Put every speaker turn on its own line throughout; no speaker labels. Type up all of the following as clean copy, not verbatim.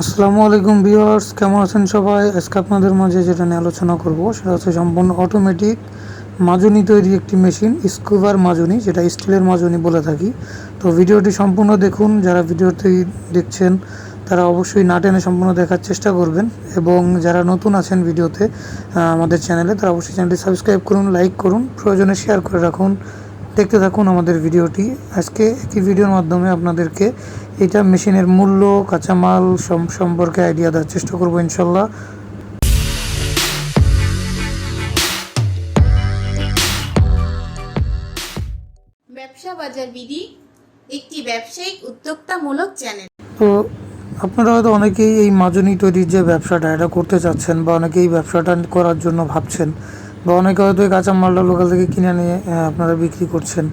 আসসালামু আলাইকুম ভিউয়ার্স, কেমন আছেন সবাই? আজকে আপনাদের মাঝে যেটা নিয়ে আলোচনা করব সেটা হচ্ছে সম্পূর্ণ অটোমেটিক মাজুনি তৈরি একটি মেশিন, স্কুবার মাজুনি, যেটা স্টিলের মাজুনি বলে থাকি। তো ভিডিওটি সম্পূর্ণ দেখুন। যারা ভিডিওটি দেখছেন তারা অবশ্যই না টেনে সম্পূর্ণ দেখার চেষ্টা করবেন, এবং যারা নতুন আছেন ভিডিওতে আমাদের চ্যানেলে, তারা অবশ্যই চ্যানেলটি সাবস্ক্রাইব করুন, লাইক করুন, প্রয়োজনে শেয়ার করে রাখুন। দেখতে থাকুন আমাদের ভিডিওটি। আজকে একই ভিডিওর মাধ্যমে আপনাদেরকে এটা মেশিনের মূল্য, কাঁচামাল সম্পর্কে আইডিয়া দেওয়ার চেষ্টা করব ইনশাল্লাহ।
ব্যবসা বাজার বিডি একটি ব্যবসায়িক উদ্যোক্তামূলক চ্যানেল।
তো আপনারা হয়তো অনেকেই এই মাজুনি তৈরির যে ব্যবসাটা এটা করতে চাচ্ছেন, বা অনেকেই ব্যবসাটা করার জন্য ভাবছেন, বা অনেকে হয়তো এই কাঁচামালটা লোকাল থেকে কিনে নিয়ে আপনারা বিক্রি করছেন।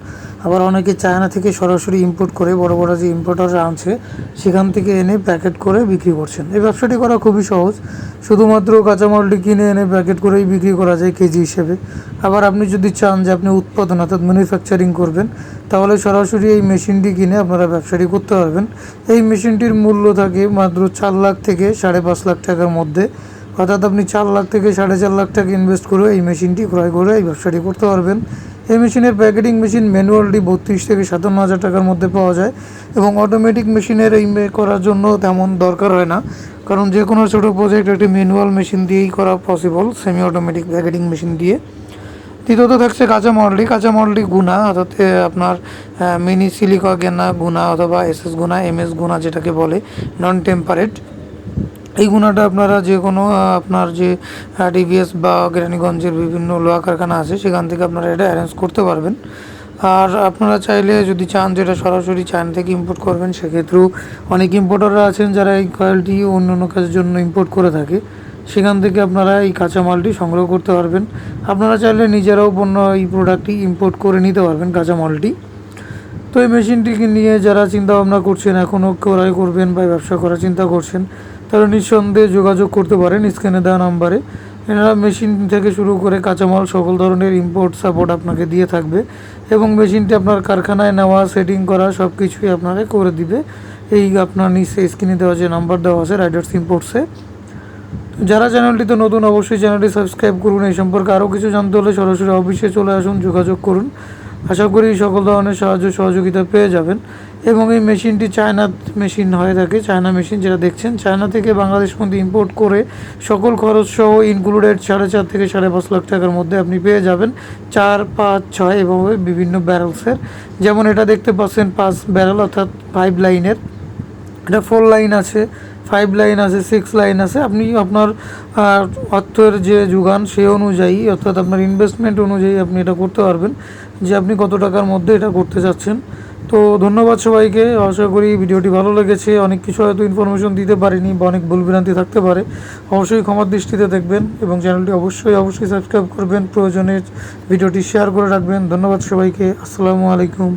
আবার অনেকে চায়না থেকে সরাসরি ইম্পোর্ট করে, বড় বড় যে ইম্পোর্টাররা আনছে সেখান থেকে এনে প্যাকেট করে বিক্রি করছেন। এই ব্যবসাটি করা খুবই সহজ, শুধুমাত্র কাঁচামালটি কিনে এনে প্যাকেট করেই বিক্রি করা যায় কেজি হিসেবে। আবার আপনি যদি চান যে আপনি উৎপাদন অর্থাৎ ম্যানুফ্যাকচারিং করবেন, তাহলে সরাসরি এই মেশিনটি কিনে আপনারা ব্যবসাটি করতে পারবেন। এই মেশিনটির মূল্য থাকে মাত্র 4 লাখ থেকে 5.5 লাখ টাকার মধ্যে, অর্থাৎ আপনি 4 লাখ থেকে 4.5 লাখ টাকা ইনভেস্ট করে এই মেশিনটি ক্রয় করে এই ব্যবসাটি করতে পারবেন। এই মেশিনের প্যাকেটিং মেশিন ম্যানুয়ালটি 32 থেকে 57 হাজার টাকার মধ্যে পাওয়া যায়, এবং অটোমেটিক মেশিনের এই করার জন্য তেমন দরকার হয় না, কারণ যে কোনো ছোটো প্রজেক্ট একটি ম্যানুয়াল মেশিন দিয়েই করা possible, semi automatic packeting machine দিয়ে। দ্বিতীয়ত থাকছে কাঁচামালটি গুণা, অর্থাৎ আপনার মিনি সিলিকা গেনা গুণা অথবা এসএস গুণা, এমএস গুণা যেটাকে বলে, নন টেম্পারেট। এই গুণাটা আপনারা যে কোনো আপনার যে ডিভিএস বা কেরানীগঞ্জের বিভিন্ন লোহা কারখানা আছে সেখান থেকে আপনারা এটা অ্যারেঞ্জ করতে পারবেন। আর আপনারা চাইলে যদি চান যেটা সরাসরি চায়না থেকে ইম্পোর্ট করবেন, সেক্ষেত্রেও অনেক ইম্পোর্টাররা আছেন যারা এই কয়েলটি অন্য অন্য কাজের জন্য ইম্পোর্ট করে থাকে, সেখান থেকে আপনারা এই কাঁচামালটি সংগ্রহ করতে পারবেন। আপনারা চাইলে নিজেরাও এই প্রোডাক্টটি ইম্পোর্ট করে নিতে পারবেন কাঁচামালটি। তো এই মেশিনটিকে নিয়ে যারা চিন্তা ভাবনা করছেন, এখনও ক্রয় করবেন বা ব্যবসা করার চিন্তা করছেন, তারা নিঃসন্দেহে যোগাযোগ করতে পারেন স্ক্রিনে দেওয়া নাম্বারে। এনারা মেশিন থেকে শুরু করে কাঁচামাল সকল ধরনের ইম্পোর্ট সাপোর্ট আপনাকে দিয়ে থাকবে, এবং মেশিনটি আপনার কারখানায় নেওয়া, সেটিং করা সব কিছুই আপনাকে করে দিবে। এই আপনার নিচে স্ক্রিনে দেওয়া যে নাম্বার দেওয়া আছে রাইডার্স ইম্পোর্টসে। যারা চ্যানেলটিতে নতুন অবশ্যই চ্যানেলটি সাবস্ক্রাইব করুন। এই সম্পর্কে আরও কিছু জানতে হলে সরাসরি অফিসে চলে আসুন, যোগাযোগ করুন। আশা করি সকল ধরনের সাহায্য সহযোগিতা পেয়ে যাবেন। এবং এই মেশিনটি চায়না মেশিন হয়ে থাকে, চায়না মেশিন যেটা দেখছেন, চায়না থেকে বাংলাদেশ মধ্যে ইম্পোর্ট করে সকল খরচ সহ ইনক্লুডেড 4.5 থেকে 5.5 লাখ টাকার মধ্যে আপনি পেয়ে যাবেন। 4, 5, 6 এভাবে বিভিন্ন ব্যারেলসের, যেমন এটা দেখতে পাচ্ছেন 5 ব্যারেল অর্থাৎ 5 লাইনের, এটা 4 লাইন আছে, 5 লাইন আছে, 6 লাইন আছে। আপনি আপনার অর্থের যে যোগান সে অনুযায়ী, অর্থাৎ আপনার ইনভেস্টমেন্ট অনুযায়ী আপনি এটা করতে পারবেন, যে আপনি কত টাকার মধ্যে এটা করতে চাচ্ছেন। তো ধন্যবাদ সবাইকে। আশা করি ভিডিওটি ভালো লেগেছে। অনেক কিছু হয়তো ইনফরমেশন দিতে পারিনি বা অনেক ভুলভ্রান্তি থাকতে পারে, অবশ্যই ক্ষমার দৃষ্টিতে দেখবেন, এবং চ্যানেলটি অবশ্যই সাবস্ক্রাইব করবেন, প্রয়োজনে ভিডিওটি শেয়ার করে রাখবেন। ধন্যবাদ সবাইকে। আসসালামু আলাইকুম।